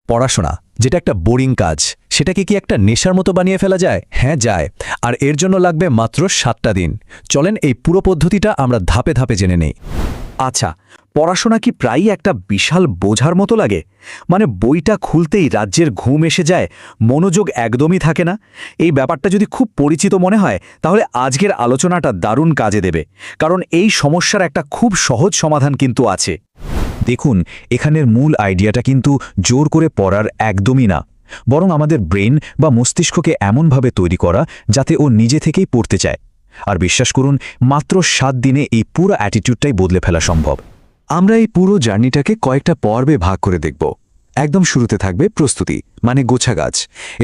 পড়াশোনা যেটা একটা বোরিং কাজ, সেটাকে কি একটা নেশার মতো বানিয়ে ফেলা যায়? হ্যাঁ, যায়। আর এর জন্য লাগবে মাত্র 7টা দিন। চলেন এই পুরো পদ্ধতিটা আমরা ধাপে ধাপে জেনে নেই। আচ্ছা, পড়াশোনা কি প্রায়ই একটা বিশাল বোঝার মতো লাগে? মানে বইটা খুলতেই রাজ্যের ঘুম এসে যায়, মনোযোগ একদমই থাকে না। এই ব্যাপারটা যদি খুব পরিচিত মনে হয়, তাহলে আজকের আলোচনাটা দারুণ কাজে দেবে, কারণ এই সমস্যার একটা খুব সহজ সমাধান কিন্তু আছে। দেখুন, এখানের মূল আইডিয়াটা কিন্তু জোর করে পড়ার একদমই না, বরং আমাদের ব্রেন বা মস্তিষ্ককে এমনভাবে তৈরি করা যাতে ও নিজে থেকেই পড়তে চায়। আর বিশ্বাস করুন, মাত্র 7 দিনে এই পুরো অ্যাটিটিউডটাই বদলে ফেলা সম্ভব। আমরা এই পুরো জার্নিটাকে কয়েকটা পর্বে ভাগ করে দেখব। একদম শুরুতে থাকবে প্রস্তুতি, মানে গোছাগাছ।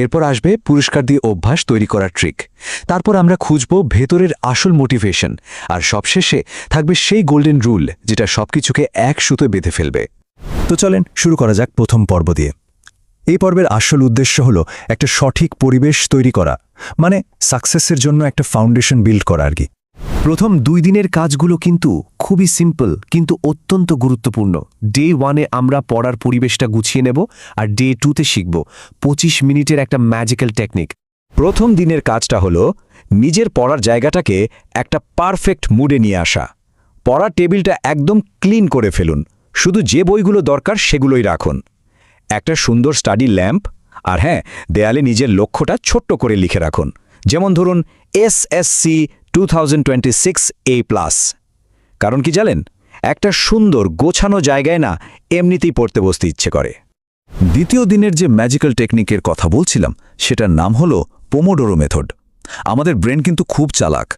এরপর আসবে পুরস্কার দিয়ে অভ্যাস তৈরি করার ট্রিক। তারপর আমরা খুঁজব ভেতরের আসল মোটিভেশন। আর সবশেষে থাকবে সেই গোল্ডেন রুল, যেটা সবকিছুকে এক সুতোয় বেঁধে ফেলবে। তো চলেন শুরু করা যাক প্রথম পর্ব দিয়ে। এই পর্বের আসল উদ্দেশ্য হল একটা সঠিক পরিবেশ তৈরি করা, মানে সাকসেসের জন্য একটা ফাউন্ডেশন বিল্ড করা আর কি। প্রথম 2 দিনের কাজগুলো কিন্তু খুবই সিম্পল, কিন্তু অত্যন্ত গুরুত্বপূর্ণ। ডে 1-এ আমরা পড়ার পরিবেশটা গুছিয়ে নেব, আর ডে 2-তে শিখব 25 মিনিটের একটা ম্যাজিক্যাল টেকনিক। প্রথম দিনের কাজটা হলো নিজের পড়ার জায়গাটাকে একটা পারফেক্ট মুডে নিয়ে আসা। পড়ার টেবিলটা একদম ক্লিন করে ফেলুন, শুধু যে বইগুলো দরকার সেগুলোই রাখুন। একটা সুন্দর স্টাডি ল্যাম্প, আর হ্যাঁ, দেয়ালে নিজের লক্ষ্যটা ছোট্ট করে লিখে রাখুন। যেমন ধরুন SSC 2026 A+। কারণ কি জানেন, একটা সুন্দর গোছানো জায়গায় না এমনিতেই পড়তে বসতে ইচ্ছে করে। দ্বিতীয় দিনের যে ম্যাজিক্যাল টেকনিকের কথা বলছিলাম, সেটার নাম হলো পোমোডোরো মেথড। আমাদের ব্রেন কিন্তু খুব চালাক।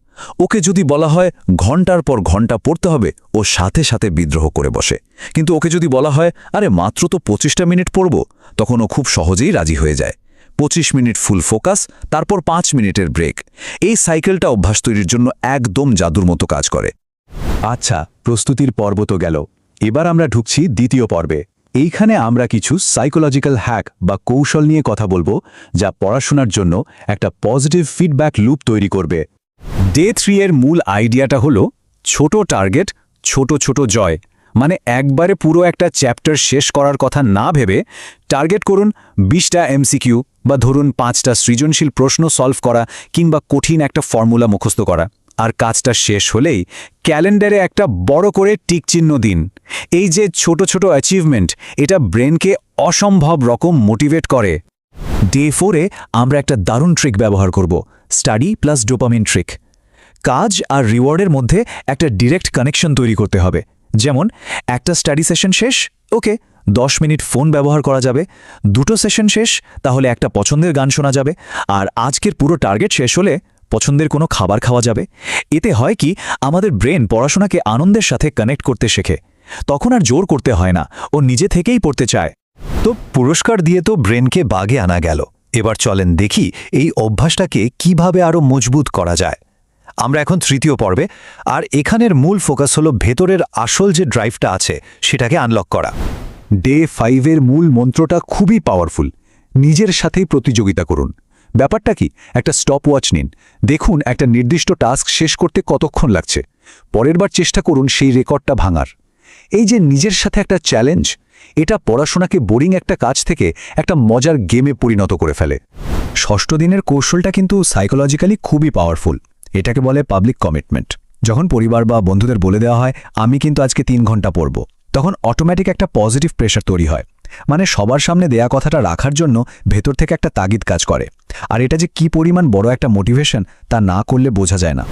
ওকে যদি বলা হয় ঘন্টার পর ঘন্টা পড়তে হবে, ও সাথে সাথে বিদ্রোহ করে বসে। কিন্তু ওকে যদি বলা হয় আরে মাত্র তো 25টা মিনিট পড়ব, তখন ও খুব সহজেই রাজি হয়ে যায়। 25 মিনিট ফুল ফোকাস, তারপর 5 মিনিটের ব্রেক। এই সাইকেলটা অভ্যাস তৈরির জন্য একদম জাদুর মতো কাজ করে। আচ্ছা, প্রস্তুতির পর্ব তো গেল। এবার আমরা ঢুকছি দ্বিতীয় পর্বে। এইখানে আমরা কিছু সাইকোলজিক্যাল হ্যাক বা কৌশল নিয়ে কথা বলবো, যা পড়াশোনার জন্য একটা পজিটিভ ফিডব্যাক লুপ তৈরি করবে। ডে 3 এর মূল আইডিয়াটা হলো ছোট টার্গেট, ছোট ছোট জয়। মানে একবারে পুরো একটা চ্যাপ্টার শেষ করার কথা না ভেবে টার্গেট করুন 20টা MCQ, বা ধরুন 5টা সৃজনশীল প্রশ্ন সলভ করা, কিংবা কঠিন একটা ফর্মুলা মুখস্থ করা। আর কাজটা শেষ হলেই ক্যালেন্ডারে একটা বড় করে টিক চিহ্ন দিন। এই যে ছোট ছোট অ্যাচিভমেন্ট, এটা ব্রেনকে অসম্ভব রকম মোটিভেট করে। ডে 4-এ আমরা একটা দারুণ ট্রিক ব্যবহার করব, স্টাডি প্লাস ডোপামিন ট্রিক। কাজ আর রিওয়ার্ডের মধ্যে একটা ডিরেক্ট কানেকশন তৈরি করতে হবে। যেমন একটা স্টাডি সেশন শেষ, ওকে 10 মিনিট ফোন ব্যবহার করা যাবে। 2টো সেশন শেষ, তাহলে একটা পছন্দের গান শোনা যাবে। আর আজকের পুরো টার্গেট শেষ হলে পছন্দের কোনো খাবার খাওয়া যাবে। এতে হয় কি, আমাদের ব্রেন পড়াশোনাকে আনন্দের সাথে কানেক্ট করতে শেখে। তখন আর জোর করতে হয় না, ও নিজে থেকেই পড়তে চায়। তো পুরস্কার দিয়ে তো ব্রেনকে বাগে আনা গেল। এবার চলেন দেখি এই অভ্যাসটাকে কিভাবে আরও মজবুত করা যায়। আমরা এখন তৃতীয় পর্বে, আর এখানের মূল ফোকাস হলো ভেতরের আসল যে ড্রাইভটা আছে সেটাকে আনলক করা। ডে 5-এর মূল মন্ত্রটা খুবই পাওয়ারফুল। নিজের সাথেই প্রতিযোগিতা করুন। ব্যাপারটা কি, একটা স্টপ ওয়াচ নিন, দেখুন একটা নির্দিষ্ট টাস্ক শেষ করতে কতক্ষণ লাগছে। পরের বার চেষ্টা করুন সেই রেকর্ডটা ভাঙার। এই যে নিজের সাথে একটা চ্যালেঞ্জ, এটা পড়াশোনাকে বোরিং একটা কাজ থেকে একটা মজার গেমে পরিণত করে ফেলে। ষষ্ঠ দিনের কৌশলটা কিন্তু সাইকোলজিক্যালি খুবই পাওয়ারফুল। এটাকে বলে পাবলিক কমিটমেন্ট। যখন পরিবার বা বন্ধুদের বলে দেওয়া হয় আমি কিন্তু আজকে 3 ঘন্টা পড়ব, তখন অটোমেটিক একটা পজিটিভ প্রেশার তৈরি হয়। মানে সবার সামনে দেয়া কথাটা রাখার জন্য ভেতর থেকে একটা তাগিদ কাজ করে। আর এটা যে কি পরিমাণ বড় একটা মোটিভেশন, তা না করলে বোঝা যায় না।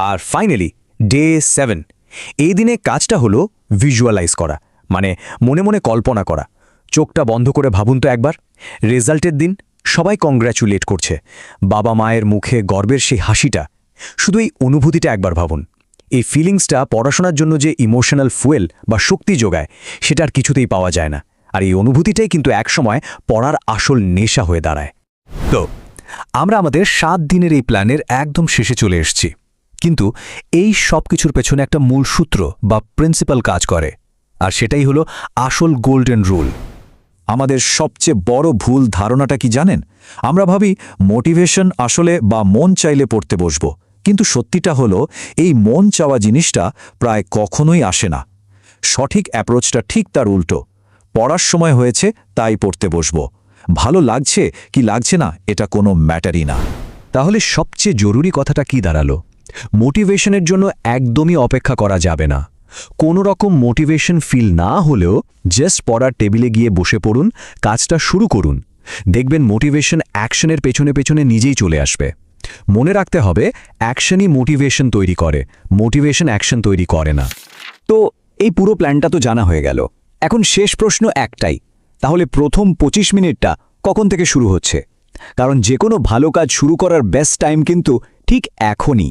আর ফাইনালি ডে 7, এই দিনে কাজটা হলো ভিজুয়ালাইজ করা, মানে মনে মনে কল্পনা করা। চোখটা বন্ধ করে ভাবুন তো একবার, রেজাল্টের দিন সবাই কংগ্র্যাচুলেট করছে, বাবা মায়ের মুখে গর্বের সেই হাসিটা। শুধু এই অনুভূতিটা একবার ভাবুন। এই ফিলিংসটা পড়াশোনার জন্য যে ইমোশনাল ফুয়েল বা শক্তি যোগায়, সেটা আর কিছুতেই পাওয়া যায় না। আর এই অনুভূতিটাই কিন্তু একসময় পড়ার আসল নেশা হয়ে দাঁড়ায়। তো আমরা আমাদের 7 দিনের এই প্ল্যানের একদম শেষে চলে এসেছি। কিন্তু এই সব কিছুর পেছনে একটা মূল সূত্র বা প্রিন্সিপাল কাজ করে, আর সেটাই হলো আসল গোল্ডেন রুল। আমাদের সবচেয়ে বড় ভুল ধারণাটা কি জানেন? আমরা ভাবি মোটিভেশন আসলে বা মন চাইলে পড়তে বসব, কিন্তু সত্যিটা হলো এই মন চাওয়া জিনিসটা প্রায় কখনোই আসে না। সঠিক অ্যাপ্রোচটা ঠিক তার উল্টো। পড়ার সময় হয়েছে তাই পড়তে বসব। ভালো লাগছে কি লাগছে না এটা কোনো ম্যাটারই না। তাহলে সবচেয়ে জরুরি কথাটা কি দাঁড়ালো? মোটিভেশনের জন্য একদমই অপেক্ষা করা যাবে না। কোনো রকম মোটিভেশন ফিল না হলেও জাস্ট পড়ার টেবিলে গিয়ে বসে পড়ুন, কাজটা শুরু করুন। দেখবেন মোটিভেশন অ্যাকশনের পেছনে পেছনে নিজেই চলে আসবে। মনে রাখতে হবে, অ্যাকশনই মোটিভেশন তৈরি করে, মোটিভেশন অ্যাকশন তৈরি করে না। তো এই পুরো প্ল্যানটা তো জানা হয়ে গেল। এখন শেষ প্রশ্ন একটাই, তাহলে প্রথম 25 মিনিটটা কখন থেকে শুরু হচ্ছে? কারণ যে কোনো ভালো কাজ শুরু করার বেস্ট টাইম কিন্তু ঠিক এখনই।